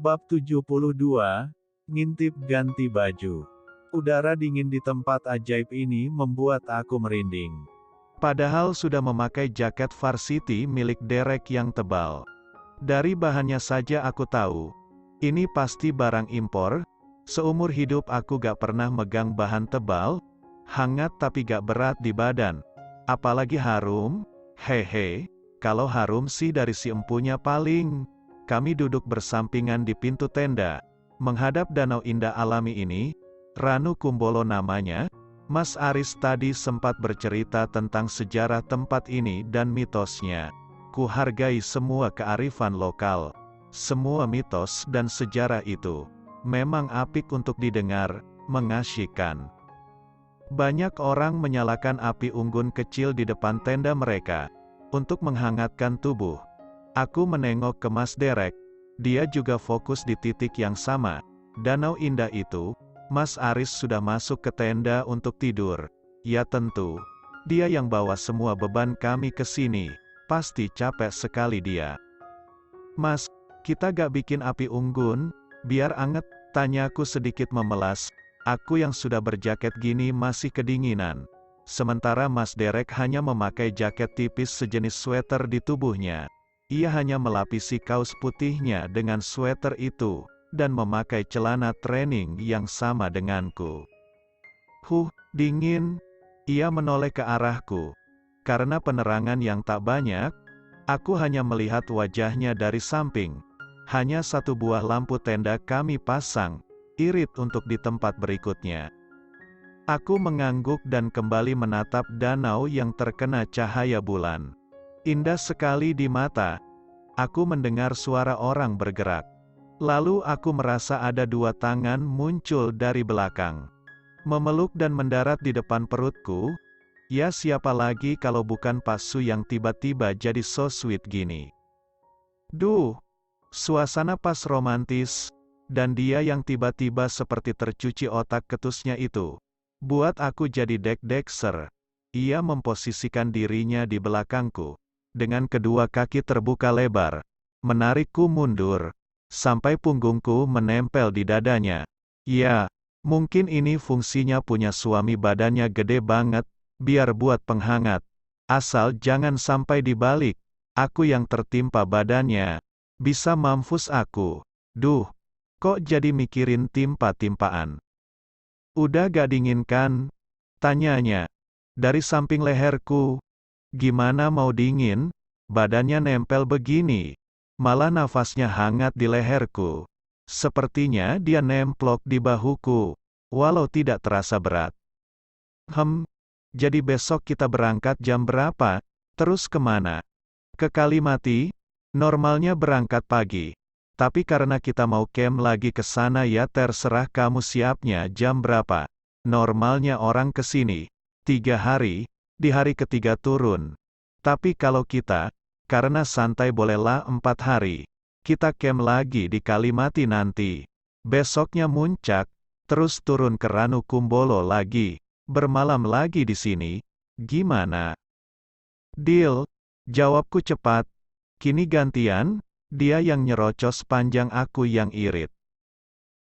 Bab 72, Ngintip ganti baju. Udara dingin di tempat ajaib ini membuat aku merinding. Padahal sudah memakai jaket varsity milik Derek yang tebal. Dari bahannya saja aku tahu, ini pasti barang impor. Seumur hidup aku gak pernah megang bahan tebal, hangat tapi gak berat di badan. Apalagi harum, hehe, kalau harum sih dari si empunya paling. Kami duduk bersampingan di pintu tenda, menghadap danau indah alami ini, Ranu Kumbolo namanya. Mas Aris tadi sempat bercerita tentang sejarah tempat ini dan mitosnya. Ku hargai semua kearifan lokal. Semua mitos dan sejarah itu memang apik untuk didengar, mengasyikkan. Banyak orang menyalakan api unggun kecil di depan tenda mereka untuk menghangatkan tubuh. Aku menengok ke Mas Derek. Dia juga fokus di titik yang sama. Danau indah itu. Mas Aris sudah masuk ke tenda untuk tidur. Ya tentu, dia yang bawa semua beban kami ke sini. Pasti capek sekali dia. Mas, kita gak bikin api unggun, biar anget? Tanyaku sedikit memelas. Aku yang sudah berjaket gini masih kedinginan. Sementara Mas Derek hanya memakai jaket tipis sejenis sweater di tubuhnya. Ia hanya melapisi kaos putihnya dengan sweater itu, dan memakai celana training yang sama denganku. Dingin. Ia menoleh ke arahku. Karena penerangan yang tak banyak, aku hanya melihat wajahnya dari samping. Hanya satu buah lampu tenda kami pasang, irit untuk di tempat berikutnya. Aku mengangguk dan kembali menatap danau yang terkena cahaya bulan. Indah sekali di mata. Aku mendengar suara orang bergerak. Lalu aku merasa ada dua tangan muncul dari belakang. Memeluk dan mendarat di depan perutku. Ya siapa lagi kalau bukan Pak Su yang tiba-tiba jadi so sweet gini. Duh, suasana pas romantis. Dan dia yang tiba-tiba seperti tercuci otak ketusnya itu. Buat aku jadi deg-degser. Ia memposisikan dirinya di belakangku. Dengan kedua kaki terbuka lebar, menarikku mundur, sampai punggungku menempel di dadanya. Ya, mungkin ini fungsinya punya suami badannya gede banget, biar buat penghangat. Asal jangan sampai dibalik, aku yang tertimpa badannya. Bisa mampus aku. Duh, kok jadi mikirin timpa-timpaan. Udah gak dingin kan? Tanyanya. Dari samping leherku. Gimana mau dingin? Badannya nempel begini. Malah nafasnya hangat di leherku. Sepertinya dia nemplok di bahuku. Walau tidak terasa berat. Jadi besok kita berangkat jam berapa? Terus kemana? Ke Kalimati? Normalnya berangkat pagi. Tapi karena kita mau camp lagi ke sana ya terserah kamu siapnya jam berapa. Normalnya orang ke sini 3 hari. Di hari ketiga turun. Tapi kalau kita, karena santai bolehlah 4 hari. Kita camp lagi di Kalimati nanti. Besoknya muncak, terus turun ke Ranu Kumbolo lagi. Bermalam lagi di sini. Gimana? Deal. Jawabku cepat. Kini gantian, dia yang nyerocos panjang aku yang irit.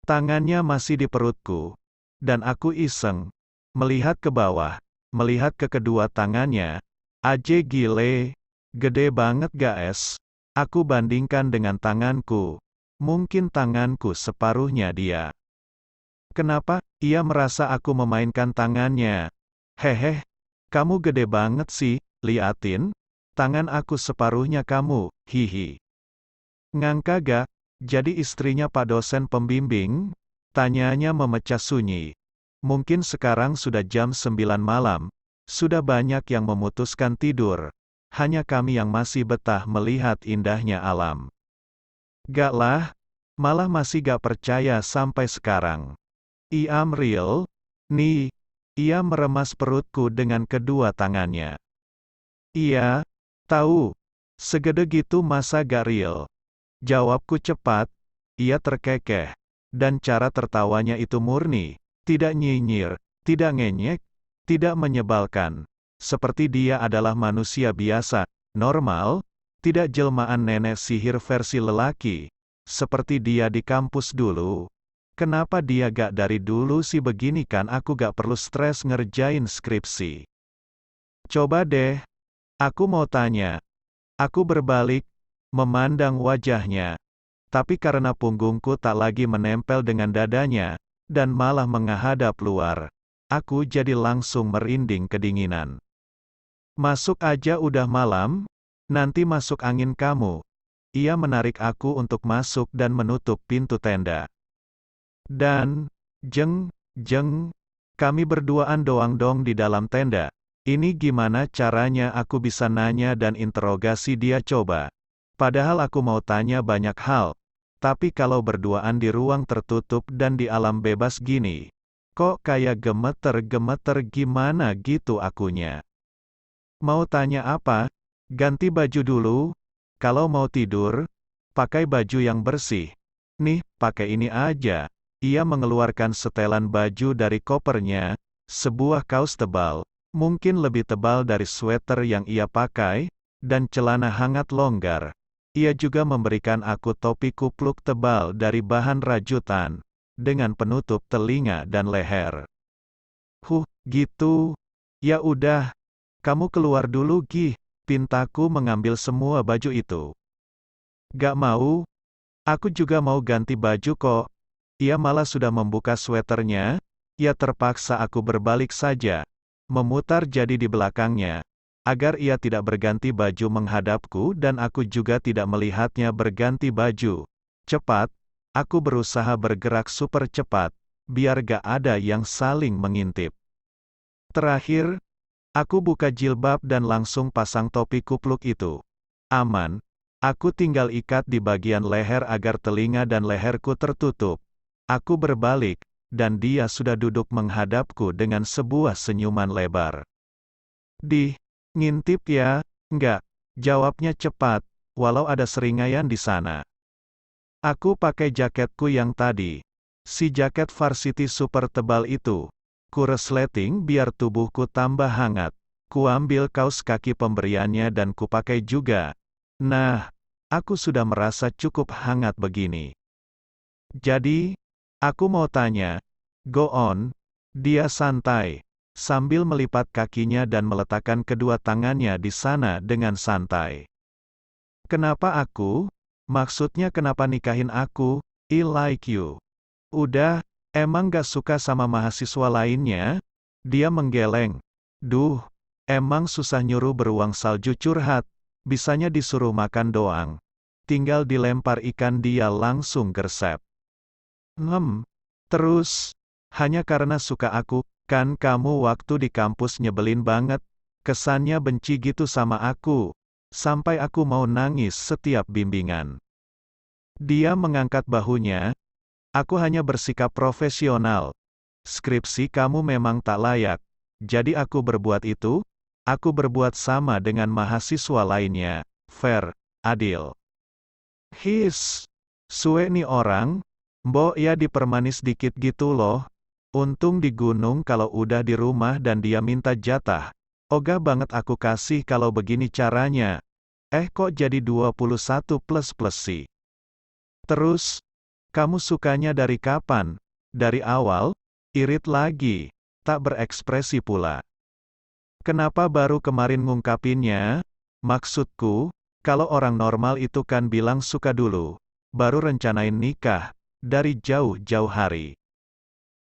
Tangannya masih di perutku. Dan aku iseng. Melihat ke bawah. Melihat ke kedua tangannya, aje gile, gede banget guys. Aku bandingkan dengan tanganku. Mungkin tanganku separuhnya dia. Kenapa? Ia merasa aku memainkan tangannya. Hehe, kamu gede banget sih, liatin. Tangan aku separuhnya kamu, hihi. Ngangka gak? Jadi istrinya Pak dosen pembimbing? Tanyanya memecah sunyi. Mungkin sekarang sudah jam 9 malam, sudah banyak yang memutuskan tidur, hanya kami yang masih betah melihat indahnya alam. Gak lah, malah masih gak percaya sampai sekarang. I'm real, nih, ia meremas perutku dengan kedua tangannya. Iya, tahu, segede gitu masa gak real? Jawabku cepat, ia terkekeh, dan cara tertawanya itu murni. Tidak nyinyir, tidak ngenyek, tidak menyebalkan. Seperti dia adalah manusia biasa, normal, tidak jelmaan nenek sihir versi lelaki. seperti dia di kampus dulu. Kenapa dia gak dari dulu sih begini kan aku gak perlu stres ngerjain skripsi. Coba deh, aku mau tanya. Aku berbalik, memandang wajahnya. Tapi karena punggungku tak lagi menempel dengan dadanya, dan malah menghadap luar, aku jadi langsung merinding kedinginan. Masuk aja udah malam, nanti masuk angin kamu. Ia menarik aku untuk masuk dan menutup pintu tenda. Dan, jeng, kami berduaan doang dong di dalam tenda. Ini gimana caranya aku bisa nanya dan interogasi dia coba. Padahal aku mau tanya banyak hal. Tapi kalau berduaan di ruang tertutup dan di alam bebas gini, kok kayak gemeter-gemeter gimana gitu akunya. Mau tanya apa? Ganti baju dulu. Kalau mau tidur, pakai baju yang bersih. Nih, pakai ini aja. Ia mengeluarkan setelan baju dari kopernya, sebuah kaos tebal, mungkin lebih tebal dari sweater yang ia pakai, dan celana hangat longgar. Ia juga memberikan aku topi kupluk tebal dari bahan rajutan, dengan penutup telinga dan leher. Gitu. Ya udah, kamu keluar dulu Gih, pintaku mengambil semua baju itu. Gak mau, aku juga mau ganti baju kok. Ia malah sudah membuka sweaternya, ya terpaksa aku berbalik saja, memutar jadi di belakangnya, agar ia tidak berganti baju menghadapku dan aku juga tidak melihatnya berganti baju. Cepat, aku berusaha bergerak super cepat, biar gak ada yang saling mengintip. Terakhir, aku buka jilbab dan langsung pasang topi kupluk itu. Aman, aku tinggal ikat di bagian leher agar telinga dan leherku tertutup. Aku berbalik, dan dia sudah duduk menghadapku dengan sebuah senyuman lebar. Ngintip ya? Enggak. Jawabnya cepat, walau ada seringaian di sana. Aku pakai jaketku yang tadi. Si jaket varsity super tebal itu. Ku resleting biar tubuhku tambah hangat. Ku ambil kaos kaki pemberiannya dan ku pakai juga. Nah, aku sudah merasa cukup hangat begini. Jadi, aku mau tanya, go on. Dia santai, sambil melipat kakinya dan meletakkan kedua tangannya di sana dengan santai. Kenapa aku? Maksudnya kenapa nikahin aku? I like you. Udah, emang gak suka sama mahasiswa lainnya? Dia menggeleng. Duh, emang susah nyuruh beruang salju curhat. Bisanya disuruh makan doang. Tinggal dilempar ikan dia langsung gersep. Terus, hanya karena suka aku, kan kamu waktu di kampus nyebelin banget, kesannya benci gitu sama aku, sampai aku mau nangis setiap bimbingan. Dia mengangkat bahunya, aku hanya bersikap profesional. Skripsi kamu memang tak layak, jadi aku berbuat itu, aku berbuat sama dengan mahasiswa lainnya, fair, adil. Suwe nih orang. Mbok ya dipermanis dikit gitu loh. Untung di gunung kalau udah di rumah dan dia minta jatah. Ogah banget aku kasih kalau begini caranya. Kok jadi 21 plus sih? Terus, kamu sukanya dari kapan? Dari awal? Irit lagi. Tak berekspresi pula. Kenapa baru kemarin ngungkapinnya? Maksudku, kalau orang normal itu kan bilang suka dulu. Baru rencanain nikah. Dari jauh-jauh hari.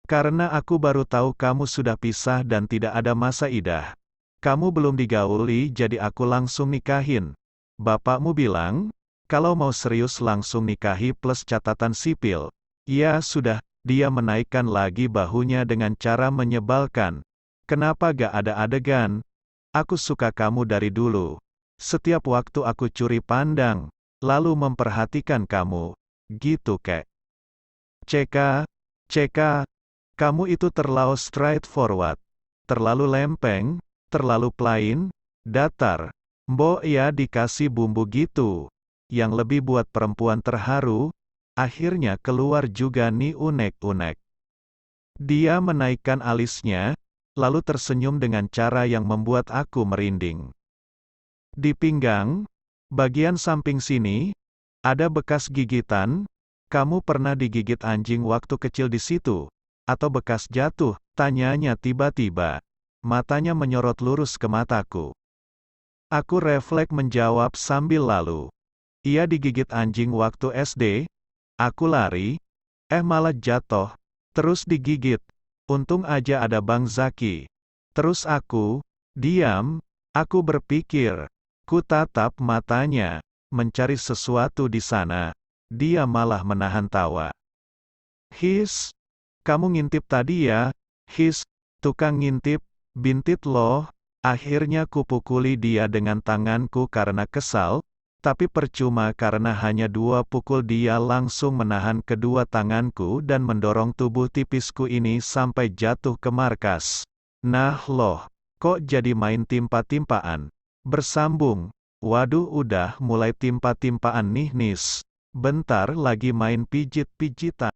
Karena aku baru tahu kamu sudah pisah dan tidak ada masa idah. Kamu belum digauli jadi aku langsung nikahin. Bapakmu bilang, kalau mau serius langsung nikahi plus catatan sipil. Ya sudah, dia menaikkan lagi bahunya dengan cara menyebalkan. Kenapa gak ada adegan? Aku suka kamu dari dulu. Setiap waktu aku curi pandang, lalu memperhatikan kamu. Gitu kek. Ceka, kamu itu terlalu straightforward, terlalu lempeng, terlalu plain, datar. Mbok ya dikasih bumbu gitu, yang lebih buat perempuan terharu, akhirnya keluar juga nih unek-unek. Dia menaikkan alisnya, lalu tersenyum dengan cara yang membuat aku merinding. Di pinggang, bagian samping sini, Ada bekas gigitan? Kamu pernah digigit anjing waktu kecil di situ? Atau bekas jatuh? Tanyanya tiba-tiba. Matanya menyorot lurus ke mataku. Aku refleks menjawab sambil lalu. Ia digigit anjing waktu SD? Aku lari. Malah jatuh. Terus digigit. Untung aja ada Bang Zaki. Terus aku diam. Aku berpikir. Ku tatap matanya. Mencari sesuatu di sana. Dia malah menahan tawa. His, kamu ngintip tadi ya? His, tukang ngintip, bintit loh. Akhirnya kupukuli dia dengan tanganku karena kesal, tapi percuma karena hanya 2 pukul dia langsung menahan kedua tanganku dan mendorong tubuh tipisku ini sampai jatuh ke markas. Nah loh, kok jadi main timpa-timpaan? Bersambung. Waduh udah mulai timpa-timpaan nih Nis. Bentar lagi main pijit-pijitan.